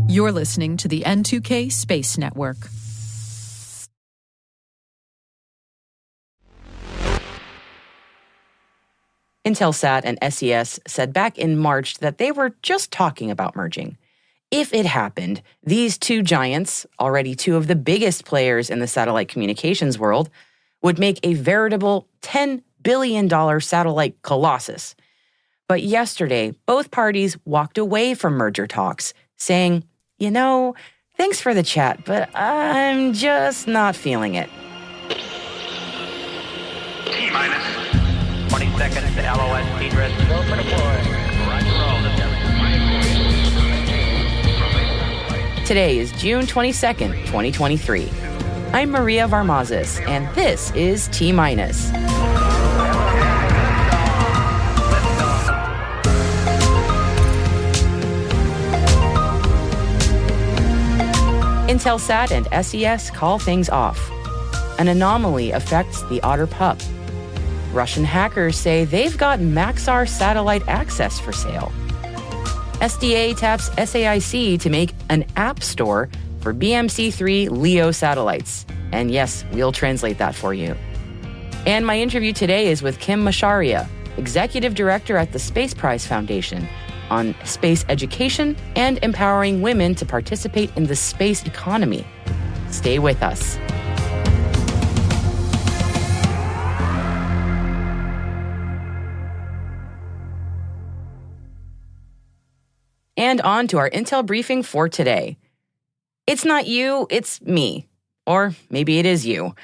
You're listening to the N2K Space Network. Intelsat and SES said back in March that they were just talking about merging. If it happened, these two giants, already two of the biggest players in the satellite communications world, would make a veritable $10 billion satellite colossus. But yesterday, both parties walked away from merger talks, saying, thanks for the chat, but I'm just not feeling it. T-minus 20 seconds to LOS T-dress. Go for deploy. Roger roll. Today is June 22nd, 2023. I'm Maria Varmazes, and this is T-minus. Intelsat and SES call things off. An anomaly affects the Otter Pup. Russian hackers say they've got Maxar satellite access for sale. SDA taps SAIC to make an app store for BMC3 LEO satellites. And yes, we'll translate that for you. And my interview today is with Kim Macharia, Executive Director at the Space Prize Foundation, on space education and empowering women to participate in the space economy. Stay with us. And on to our Intel briefing for today. It's not you, it's me. Or maybe it is you.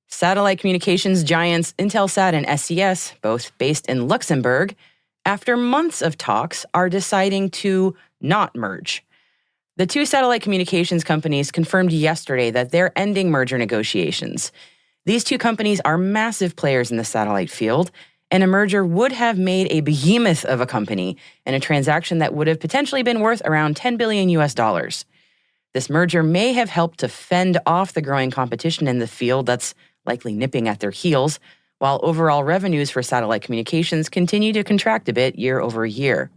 Satellite communications giants Intelsat and SES, both based in Luxembourg, after months of talks, are deciding to not merge. The two satellite communications companies confirmed yesterday that they're ending merger negotiations. These two companies are massive players in the satellite field, and a merger would have made a behemoth of a company and a transaction that would have potentially been worth around $10 billion US. This merger may have helped to fend off the growing competition in the field that's likely nipping at their heels, while overall revenues for satellite communications continue to contract a bit year over year.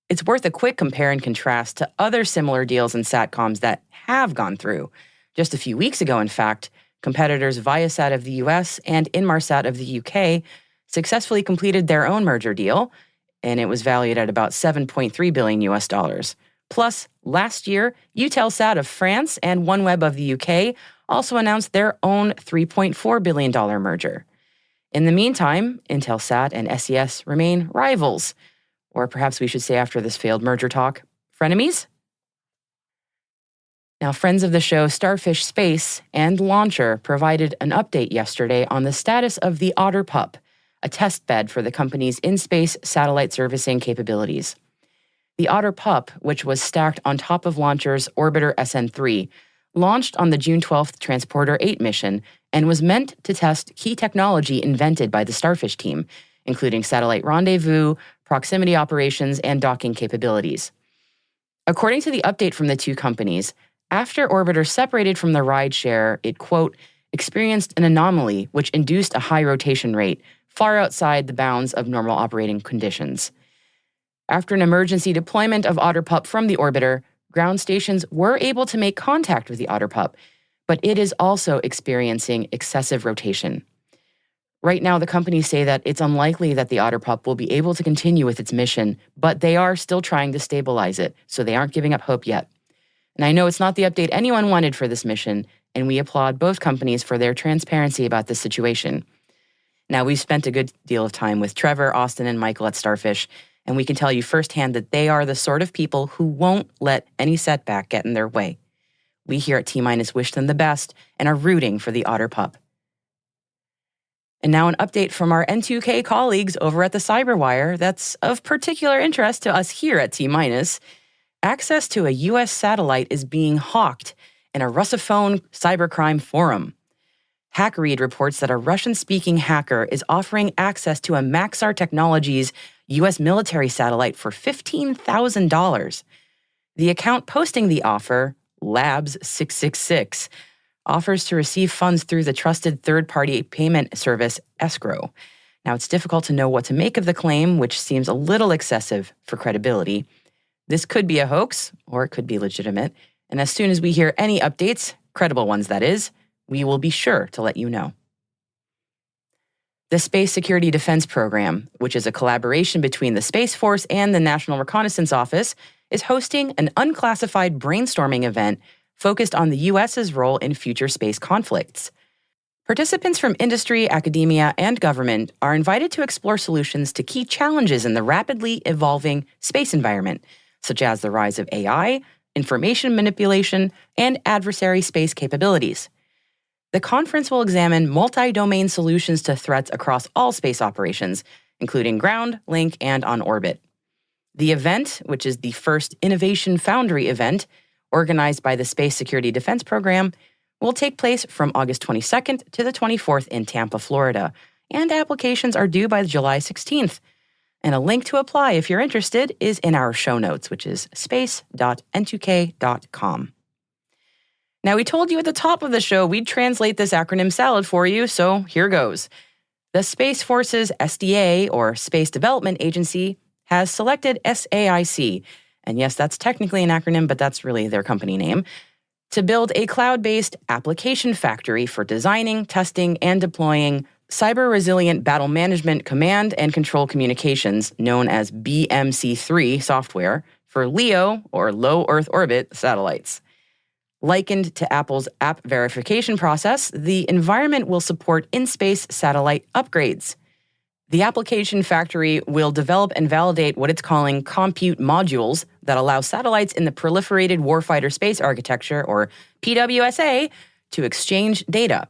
It's worth a quick compare and contrast to other similar deals in satcoms that have gone through. Just a few weeks ago, in fact, competitors Viasat of the US and Inmarsat of the UK successfully completed their own merger deal, and it was valued at about $7.3 billion US. Plus, last year, Eutelsat of France and OneWeb of the UK also announced their own $3.4 billion merger. In the meantime, Intelsat and SES remain rivals, or perhaps we should say after this failed merger talk, frenemies? Now, friends of the show Starfish Space and Launcher provided an update yesterday on the status of the Otter Pup, a test bed for the company's in-space satellite servicing capabilities. The Otter Pup, which was stacked on top of Launcher's Orbiter SN3, launched on the June 12th Transporter 8 mission and was meant to test key technology invented by the Starfish team, including satellite rendezvous, proximity operations, and docking capabilities. According to the update from the two companies, after Orbiter separated from the rideshare, it, quote, experienced an anomaly which induced a high rotation rate, far outside the bounds of normal operating conditions. After an emergency deployment of Otter Pup from the orbiter, ground stations were able to make contact with the Otter Pup, but it is also experiencing excessive rotation. Right now, the companies say that it's unlikely that the Otter Pup will be able to continue with its mission, but they are still trying to stabilize it, so they aren't giving up hope yet. And I know it's not the update anyone wanted for this mission, and we applaud both companies for their transparency about this situation. Now, we've spent a good deal of time with Trevor, Austin, and Michael at Starfish, and we can tell you firsthand that they are the sort of people who won't let any setback get in their way. We here at T-minus wish them the best and are rooting for the Otter Pup. And now an update from our N2K colleagues over at the Cyberwire that's of particular interest to us here at T-minus. Access to a U.S. satellite is being hawked in a Russophone cybercrime forum. HackRead reports that a Russian-speaking hacker is offering access to a Maxar Technologies U.S. military satellite for $15,000. The account posting the offer, Labs666, offers to receive funds through the trusted third-party payment service Escrow. Now, it's difficult to know what to make of the claim, which seems a little excessive for credibility. This could be a hoax, or it could be legitimate. And as soon as we hear any updates, credible ones that is, we will be sure to let you know. The Space Security Defense Program, which is a collaboration between the Space Force and the National Reconnaissance Office, is hosting an unclassified brainstorming event focused on the U.S.'s role in future space conflicts. Participants from industry, academia, and government are invited to explore solutions to key challenges in the rapidly evolving space environment, such as the rise of AI, information manipulation, and adversary space capabilities. The conference will examine multi-domain solutions to threats across all space operations, including ground, link, and on orbit. The event, which is the first Innovation Foundry event, organized by the Space Security Defense Program, will take place from August 22nd to the 24th in Tampa, Florida, and applications are due by July 16th. And a link to apply if you're interested is in our show notes, which is space.n2k.com. Now, we told you at the top of the show we'd translate this acronym salad for you, so here goes. The Space Force's SDA, or Space Development Agency, has selected SAIC, and yes, that's technically an acronym, but that's really their company name, to build a cloud-based application factory for designing, testing, and deploying cyber-resilient battle management command and control communications, known as BMC3 software, for LEO, or low Earth orbit, satellites. Likened to Apple's app verification process, the environment will support in-space satellite upgrades. The application factory will develop and validate what it's calling compute modules that allow satellites in the Proliferated Warfighter Space Architecture, or PWSA, to exchange data.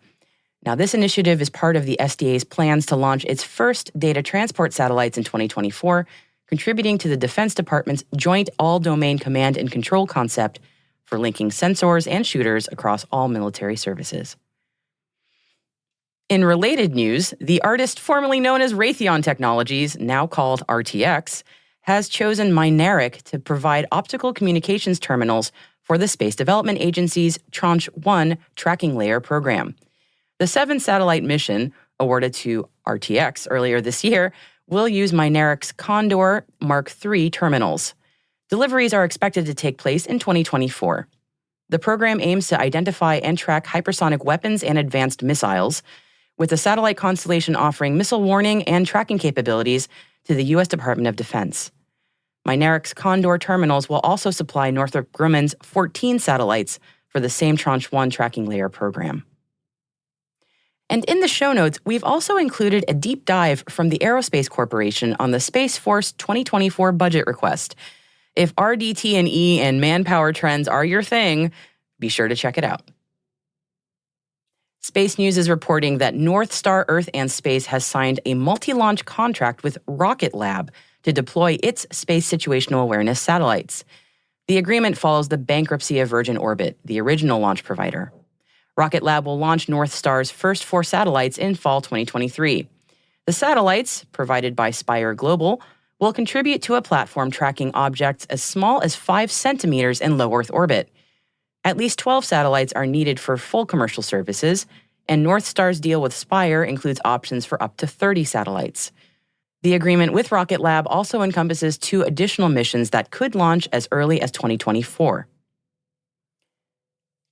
Now, this initiative is part of the SDA's plans to launch its first data transport satellites in 2024, contributing to the Defense Department's Joint All-Domain Command and Control concept for linking sensors and shooters across all military services. In related news, the artist formerly known as Raytheon Technologies, now called RTX, has chosen Mynaric to provide optical communications terminals for the Space Development Agency's Tranche 1 tracking layer program. The 7-satellite mission, awarded to RTX earlier this year, will use Mynaric's Condor Mark III terminals. Deliveries are expected to take place in 2024. The program aims to identify and track hypersonic weapons and advanced missiles, with the satellite constellation offering missile warning and tracking capabilities to the U.S. Department of Defense. Mynaric's Condor terminals will also supply Northrop Grumman's 14 satellites for the same Tranche 1 tracking layer program. And in the show notes, we've also included a deep dive from the Aerospace Corporation on the Space Force 2024 budget request. If RDT&E and manpower trends are your thing, be sure to check it out. Space News is reporting that NorthStar Earth and Space has signed a multi-launch contract with Rocket Lab to deploy its space situational awareness satellites. The agreement follows the bankruptcy of Virgin Orbit, the original launch provider. Rocket Lab will launch NorthStar's first 4 satellites in fall 2023. The satellites, provided by Spire Global, will contribute to a platform tracking objects as small as 5 centimeters in low Earth orbit. At least 12 satellites are needed for full commercial services, and NorthStar's deal with Spire includes options for up to 30 satellites. The agreement with Rocket Lab also encompasses 2 additional missions that could launch as early as 2024.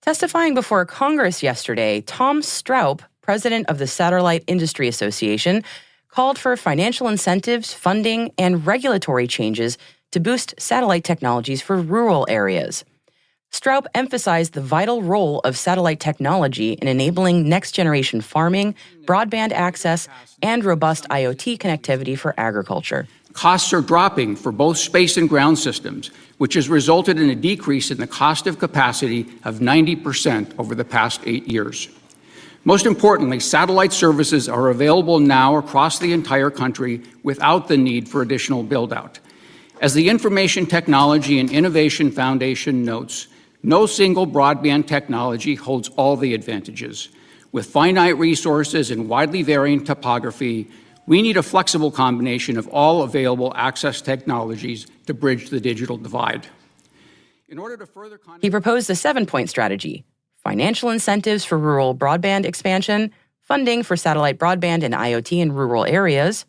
Testifying before Congress yesterday, Tom Stroup, president of the Satellite Industry Association, called for financial incentives, funding, and regulatory changes to boost satellite technologies for rural areas. Stroup emphasized the vital role of satellite technology in enabling next-generation farming, broadband access, and robust IoT connectivity for agriculture. Costs are dropping for both space and ground systems, which has resulted in a decrease in the cost of capacity of 90% over the past 8 years. Most importantly, satellite services are available now across the entire country without the need for additional build-out. As the Information Technology and Innovation Foundation notes, no single broadband technology holds all the advantages. With finite resources and widely varying topography, we need a flexible combination of all available access technologies to bridge the digital divide. He proposed a 7-point strategy: financial incentives for rural broadband expansion, funding for satellite broadband and IoT in rural areas,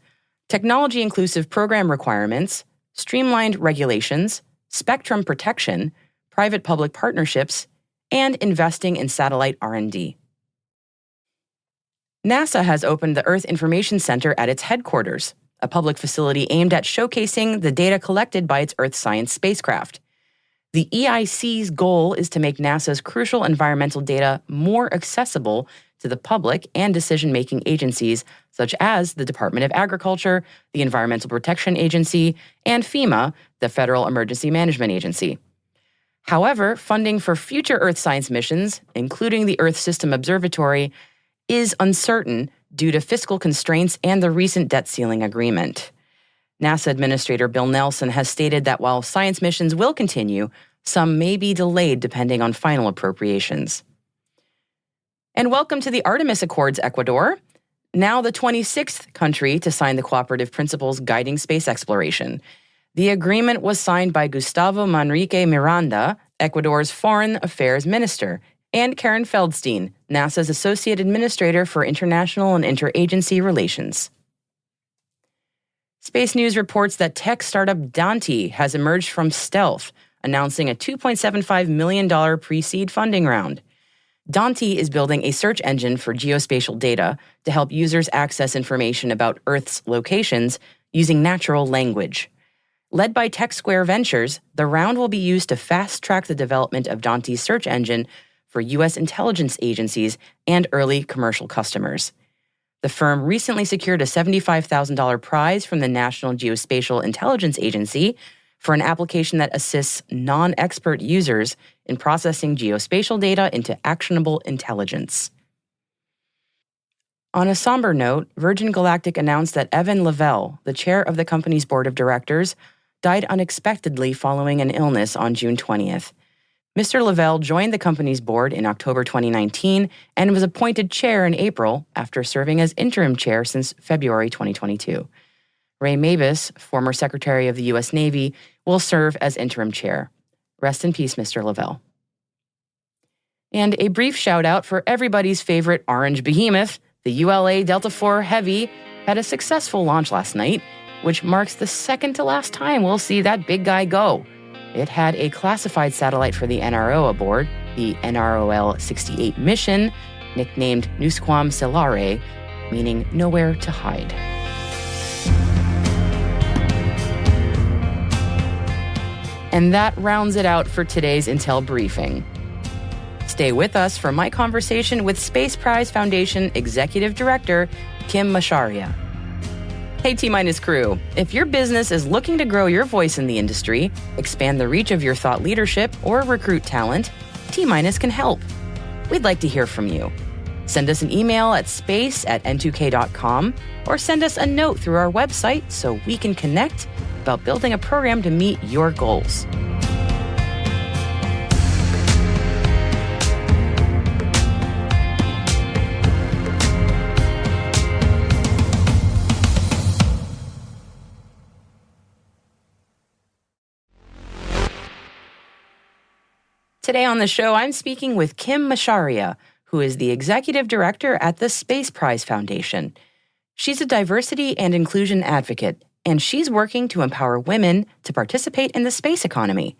technology-inclusive program requirements, streamlined regulations, spectrum protection, private-public partnerships, and investing in satellite R&D. NASA has opened the Earth Information Center at its headquarters, a public facility aimed at showcasing the data collected by its Earth science spacecraft. The EIC's goal is to make NASA's crucial environmental data more accessible to the public and decision-making agencies such as the Department of Agriculture, the Environmental Protection Agency, and FEMA, the Federal Emergency Management Agency. However, funding for future Earth science missions, including the Earth System Observatory, is uncertain due to fiscal constraints and the recent debt ceiling agreement. NASA Administrator Bill Nelson has stated that while science missions will continue, some may be delayed depending on final appropriations. And welcome to the Artemis Accords, Ecuador, now the 26th country to sign the cooperative principles guiding space exploration. The agreement was signed by Gustavo Manrique Miranda, Ecuador's Foreign Affairs Minister, and Karen Feldstein, NASA's Associate Administrator for International and Interagency Relations. Space News reports that tech startup Danti has emerged from stealth, announcing a $2.75 million pre-seed funding round. Danti is building a search engine for geospatial data to help users access information about Earth's locations using natural language. Led by TechSquare Ventures, the round will be used to fast-track the development of Danti's search engine for U.S. intelligence agencies and early commercial customers. The firm recently secured a $75,000 prize from the National Geospatial Intelligence Agency for an application that assists non-expert users in processing geospatial data into actionable intelligence. On a somber note, Virgin Galactic announced that Evan Lavelle, the chair of the company's board of directors, died unexpectedly following an illness on June 20th. Mr. Lavelle joined the company's board in October 2019 and was appointed chair in April after serving as interim chair since February 2022. Ray Mabus, former Secretary of the U.S. Navy, will serve as interim chair. Rest in peace, Mr. Lavelle. And a brief shout out for everybody's favorite orange behemoth, the ULA Delta IV Heavy had a successful launch last night, which marks the second to last time we'll see that big guy go. It had a classified satellite for the NRO aboard, the NROL-68 mission, nicknamed Nusquam Celare, meaning nowhere to hide. And that rounds it out for today's Intel briefing. Stay with us for my conversation with Space Prize Foundation Executive Director, Kim Macharia. Hey T-Minus crew, if your business is looking to grow your voice in the industry, expand the reach of your thought leadership, or recruit talent, T-Minus can help. We'd like to hear from you. Send us an email at space@n2k.com or send us a note through our website so we can connect about building a program to meet your goals. Today on the show, I'm speaking with Kim Macharia, who is the Executive Director at the Space Prize Foundation. She's a diversity and inclusion advocate, and she's working to empower women to participate in the space economy.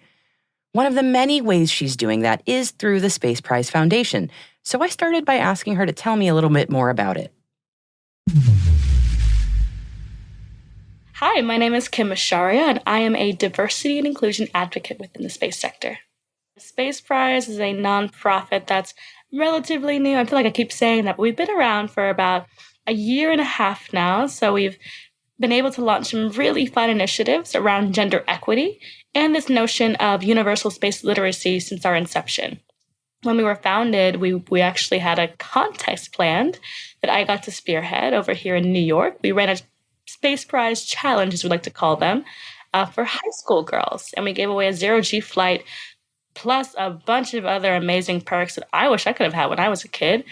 One of the many ways she's doing that is through the Space Prize Foundation, so I started by asking her to tell me a little bit more about it. Hi, my name is Kim Macharia, and I am a diversity and inclusion advocate within the space sector. The Space Prize is a nonprofit that's relatively new. I feel like I keep saying that, but we've been around for about a year and a half now, so we've been able to launch some really fun initiatives around gender equity and this notion of universal space literacy since our inception. When we were founded, we actually had a contest planned that I got to spearhead over here in New York. We ran a Space Prize challenge, as we like to call them, for high school girls, and we gave away a zero-G flight plus a bunch of other amazing perks that I wish I could have had when I was a kid,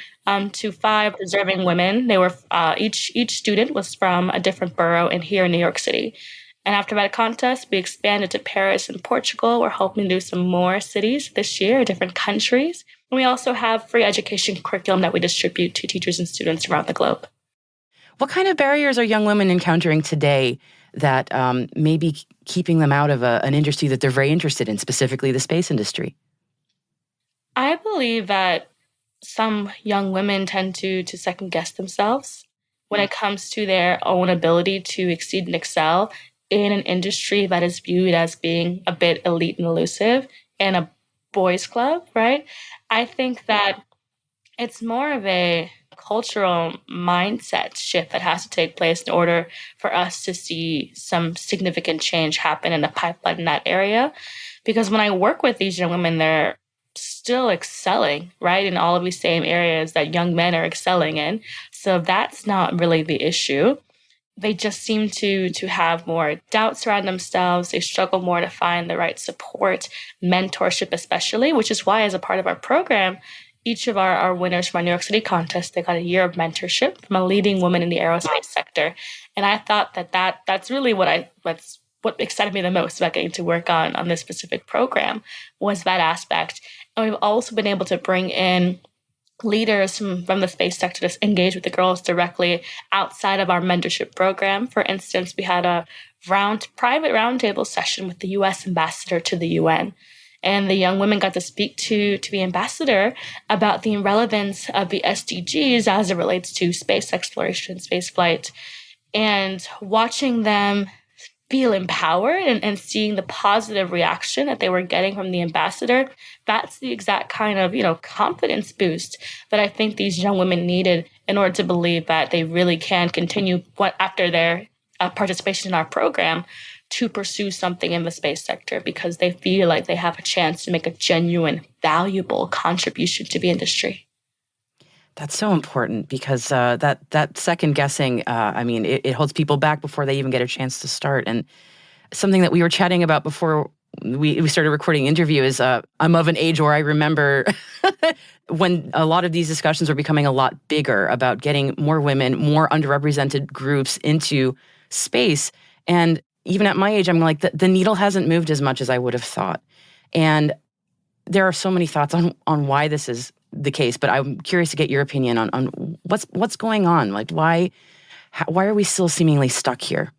to 5 deserving women. They were each student was from a different borough in here in New York City. And after that contest, we expanded to Paris and Portugal. We're hoping to do some more cities this year, different countries. And we also have free education curriculum that we distribute to teachers and students around the globe. What kind of barriers are young women encountering today that may be keeping them out of an industry that they're very interested in, specifically the space industry? I believe that some young women tend to second guess themselves when it comes to their own ability to exceed and excel in an industry that is viewed as being a bit elite and elusive and a boys' club, right? I think that it's more of a cultural mindset shift that has to take place in order for us to see some significant change happen in the pipeline in that area. Because when I work with these young women, they're still excelling, right, in all of these same areas that young men are excelling in. So that's not really the issue. They just seem to have more doubts around themselves. They struggle more to find the right support, mentorship especially, which is why as a part of our program, each of our winners from our New York City contest, they got a year of mentorship from a leading woman in the aerospace sector. And I thought that's really what excited me the most about getting to work on this specific program was that aspect. And we've also been able to bring in leaders from the space sector to engage with the girls directly outside of our mentorship program. For instance, we had a private roundtable session with the U.S. ambassador to the UN. And the young women got to speak to the ambassador about the relevance of the SDGs as it relates to space exploration and space flight. And watching them feel empowered and seeing the positive reaction that they were getting from the ambassador, that's the exact kind of, confidence boost that I think these young women needed in order to believe that they really can continue after their participation in our program to pursue something in the space sector because they feel like they have a chance to make a genuine, valuable contribution to the industry. That's so important because that second guessing, it holds people back before they even get a chance to start. And something that we were chatting about before we started recording the interview is I'm of an age where I remember when a lot of these discussions were becoming a lot bigger about getting more women, more underrepresented groups into space. And even at my age, I'm like, the needle hasn't moved as much as I would have thought. And there are so many thoughts on why this is the case, but I'm curious to get your opinion on what's going on. Like, why are we still seemingly stuck here?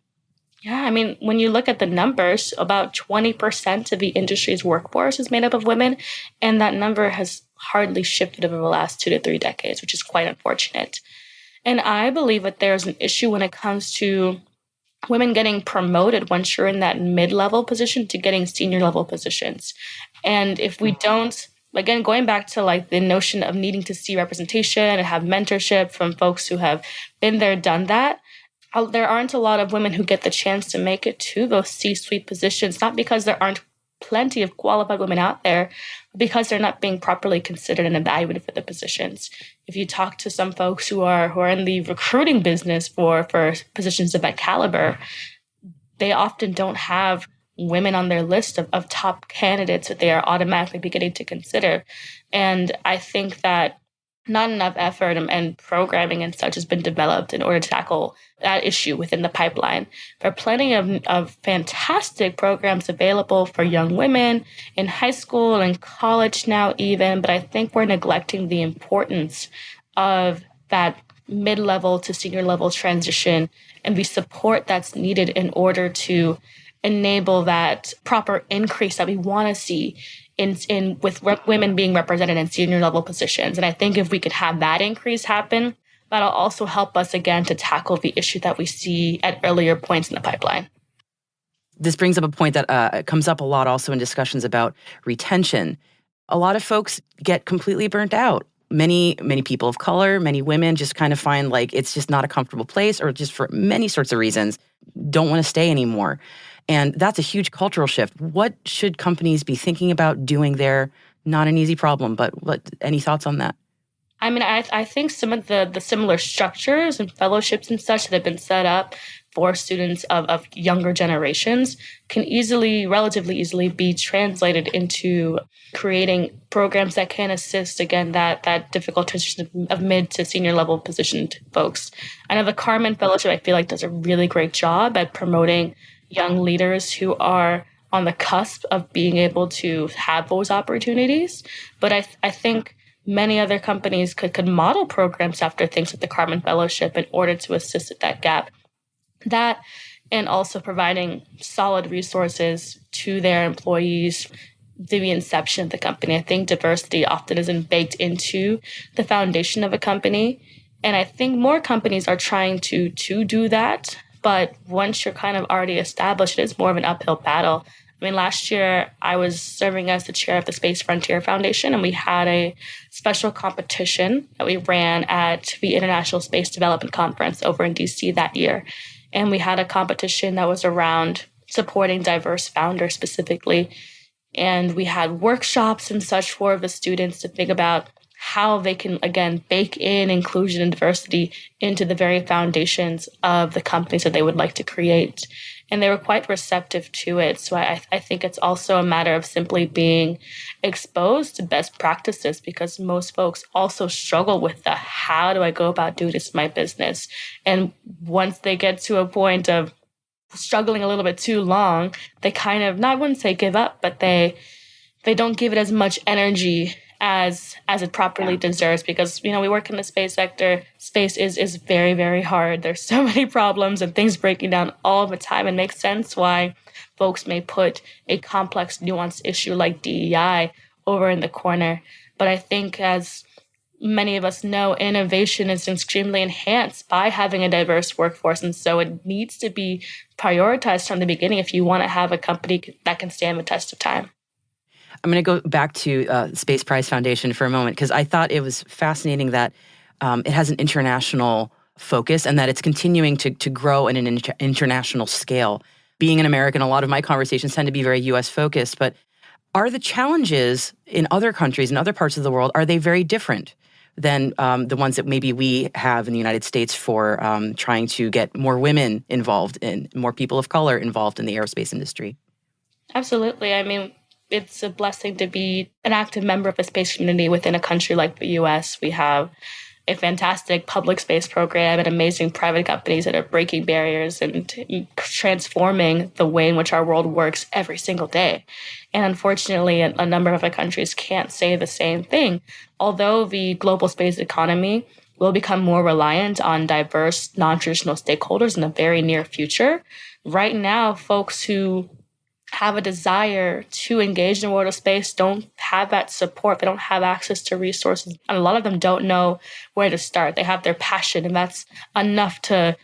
Yeah, when you look at the numbers, about 20% of the industry's workforce is made up of women, and that number has hardly shifted over the last 2 to 3 decades, which is quite unfortunate. And I believe that there's an issue when it comes to women getting promoted once you're in that mid-level position to getting senior-level positions. And if we don't, again, going back to the notion of needing to see representation and have mentorship from folks who have been there, done that, there aren't a lot of women who get the chance to make it to those C-suite positions, not because there aren't plenty of qualified women out there, but because they're not being properly considered and evaluated for the positions. If you talk to some folks who are in the recruiting business for positions of that caliber, they often don't have women on their list of top candidates that they are automatically beginning to consider. And I think that not enough effort and programming and such has been developed in order to tackle that issue within the pipeline. There are plenty of fantastic programs available for young women in high school and college now even, but I think we're neglecting the importance of that mid-level to senior level transition and the support that's needed in order to enable that proper increase that we want to see with women being represented in senior level positions. And I think if we could have that increase happen, that'll also help us again to tackle the issue that we see at earlier points in the pipeline. This brings up a point that comes up a lot also in discussions about retention. A lot of folks get completely burnt out. Many people of color, many women just kind of find like it's just not a comfortable place, or just for many sorts of reasons, don't want to stay anymore. And that's a huge cultural shift. What should companies be thinking about doing there? Not an easy problem, but any thoughts on that? I think some of the similar structures and fellowships and such that have been set up for students of younger generations can relatively easily be translated into creating programs that can assist, again, that difficult transition of mid to senior level positioned folks. I know the Carmen Fellowship, I feel like, does a really great job at promoting young leaders who are on the cusp of being able to have those opportunities. But I think many other companies could model programs after things like the Carmen Fellowship in order to assist at that gap. That and also providing solid resources to their employees the inception of the company. I think diversity often isn't baked into the foundation of a company. And I think more companies are trying to do that. But once you're kind of already established, it's more of an uphill battle. I mean, last year I was serving as the chair of the Space Frontier Foundation, and we had a special competition that we ran at the International Space Development Conference over in DC that year. And we had a competition that was around supporting diverse founders specifically. And we had workshops and such for the students to think about how they can, again, bake in inclusion and diversity into the very foundations of the companies that they would like to create. And they were quite receptive to it. So I think it's also a matter of simply being exposed to best practices, because most folks also struggle with the how do I go about doing this in my business? And once they get to a point of struggling a little bit too long, they kind of, I wouldn't say give up, but they don't give it as much energy as it properly deserves, because we work in the space sector. Space is very, very hard. There's so many problems and things breaking down all the time. It makes sense why folks may put a complex, nuanced issue like DEI over in the corner. But I think, as many of us know, innovation is extremely enhanced by having a diverse workforce. And so it needs to be prioritized from the beginning if you want to have a company that can stand the test of time. I'm going to go back to Space Prize Foundation for a moment, because I thought it was fascinating that it has an international focus and that it's continuing to grow at an international scale. Being an American, a lot of my conversations tend to be very U.S. focused, but are the challenges in other countries, in other parts of the world, are they very different than the ones that maybe we have in the United States for trying to get more women involved in, more people of color involved in the aerospace industry? Absolutely. I mean, it's a blessing to be an active member of the space community within a country like the U.S. We have a fantastic public space program and amazing private companies that are breaking barriers and transforming the way in which our world works every single day. And unfortunately, a number of other countries can't say the same thing. Although the global space economy will become more reliant on diverse, non-traditional stakeholders in the very near future, right now, folks who have a desire to engage in the world of space don't have that support. They don't have access to resources. And a lot of them don't know where to start. They have their passion, and that's enough to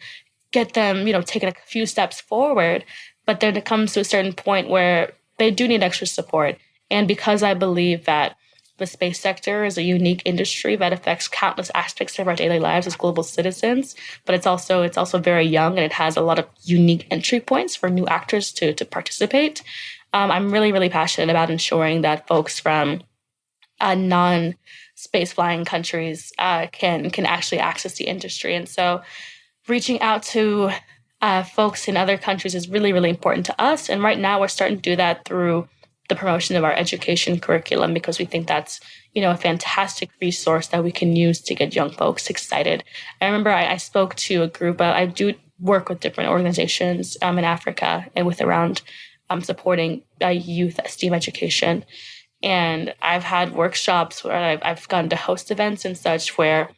get them, taking a few steps forward. But then it comes to a certain point where they do need extra support. And because I believe that the space sector is a unique industry that affects countless aspects of our daily lives as global citizens, but it's also very young, and it has a lot of unique entry points for new actors to participate. I'm really, really passionate about ensuring that folks from non-space flying countries can actually access the industry. And so reaching out to folks in other countries is really, really important to us. And right now we're starting to do that through the promotion of our education curriculum, because we think that's, a fantastic resource that we can use to get young folks excited. I remember I spoke to a group. I do work with different organizations in Africa and with around supporting youth STEAM education. And I've had workshops where I've gone to host events and such where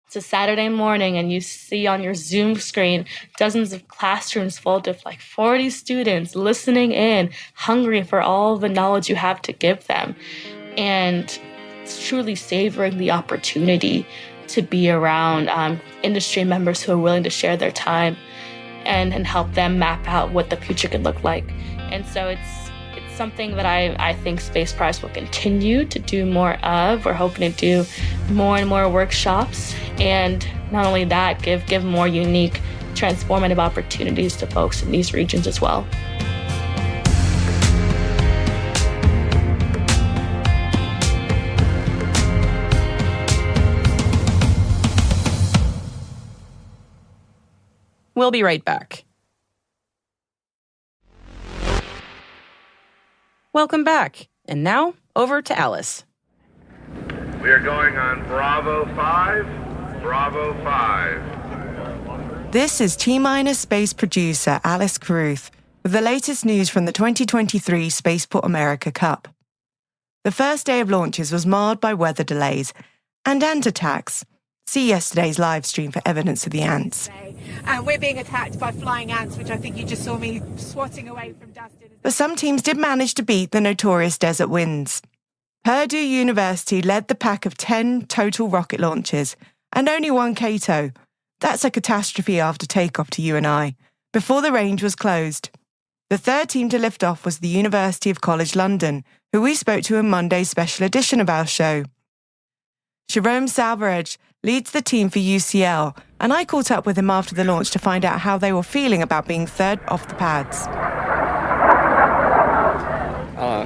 it's a Saturday morning and you see on your Zoom screen dozens of classrooms full of like 40 students listening in, hungry for all the knowledge you have to give them. And it's truly savoring the opportunity to be around industry members who are willing to share their time and help them map out what the future could look like. And so it's something that I think Space Prize will continue to do more of. We're hoping to do more and more workshops, and not only that, give more unique, transformative opportunities to folks in these regions as well. We'll be right back. Welcome back. And now, over to Alice. We are going on Bravo 5, Bravo 5. This is T-Minus space producer Alice Carruth with the latest news from the 2023 Spaceport America Cup. The first day of launches was marred by weather delays and ant attacks, See yesterday's live stream for evidence of the ants. And we're being attacked by flying ants, which I think you just saw me swatting away from Dustin. But some teams did manage to beat the notorious desert winds. Purdue University led the pack of 10 total rocket launches, and only one Cato. That's a catastrophe after takeoff to you and I, before the range was closed. The third team to lift off was the University of College London, who we spoke to in Monday's special edition of our show. Jerome Salvaredge leads the team for UCL, and I caught up with him after the launch to find out how they were feeling about being third off the pads.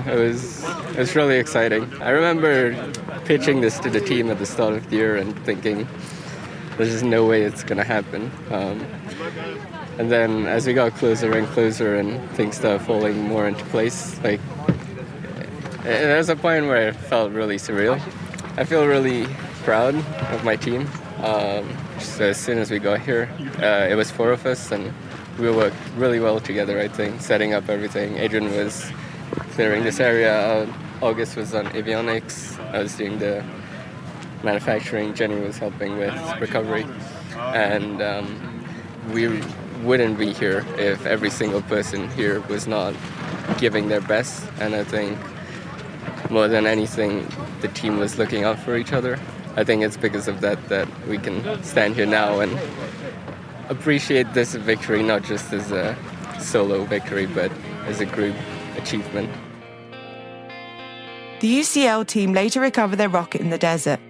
It was really exciting. I remember pitching this to the team at the start of the year and thinking, there's just no way it's going to happen. And then as we got closer and closer and things started falling more into place, there was a point where it felt really surreal. I feel really proud of my team. So as soon as we got here, it was 4 of us, and we worked really well together, I think, setting up everything. Adrian was clearing this area. August was on avionics. I was doing the manufacturing. Jenny was helping with recovery. And we wouldn't be here if every single person here was not giving their best. And I think more than anything, the team was looking out for each other. I think it's because of that we can stand here now and appreciate this victory, not just as a solo victory, but as a group achievement. The UCL team later recovered their rocket in the desert.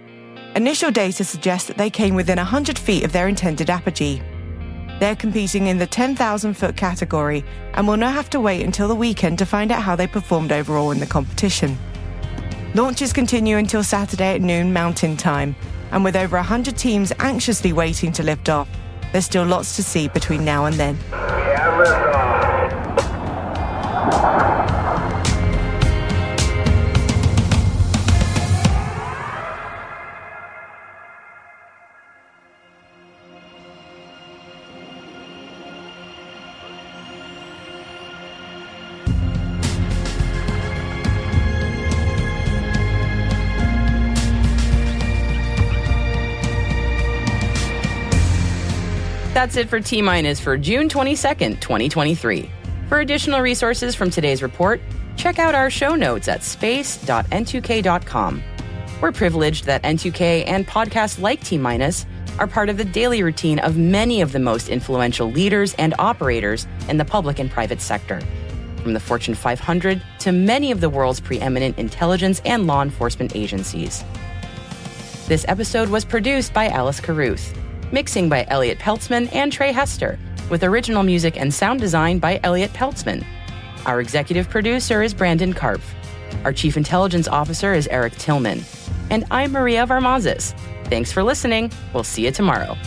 Initial data suggests that they came within 100 feet of their intended apogee. They're competing in the 10,000-foot category and will now have to wait until the weekend to find out how they performed overall in the competition. Launches continue until Saturday at noon Mountain Time, and with over 100 teams anxiously waiting to lift off, there's still lots to see between now and then. That's it for T-Minus for June 22nd, 2023. For additional resources from today's report, check out our show notes at space.n2k.com. We're privileged that N2K and podcasts like T-Minus are part of the daily routine of many of the most influential leaders and operators in the public and private sector, from the Fortune 500 to many of the world's preeminent intelligence and law enforcement agencies. This episode was produced by Alice Carruth. Mixing by Elliot Peltzman and Trey Hester, with original music and sound design by Elliot Peltzman. Our executive producer is Brandon Karpf. Our chief intelligence officer is Eric Tillman. And I'm Maria Varmazes. Thanks for listening. We'll see you tomorrow.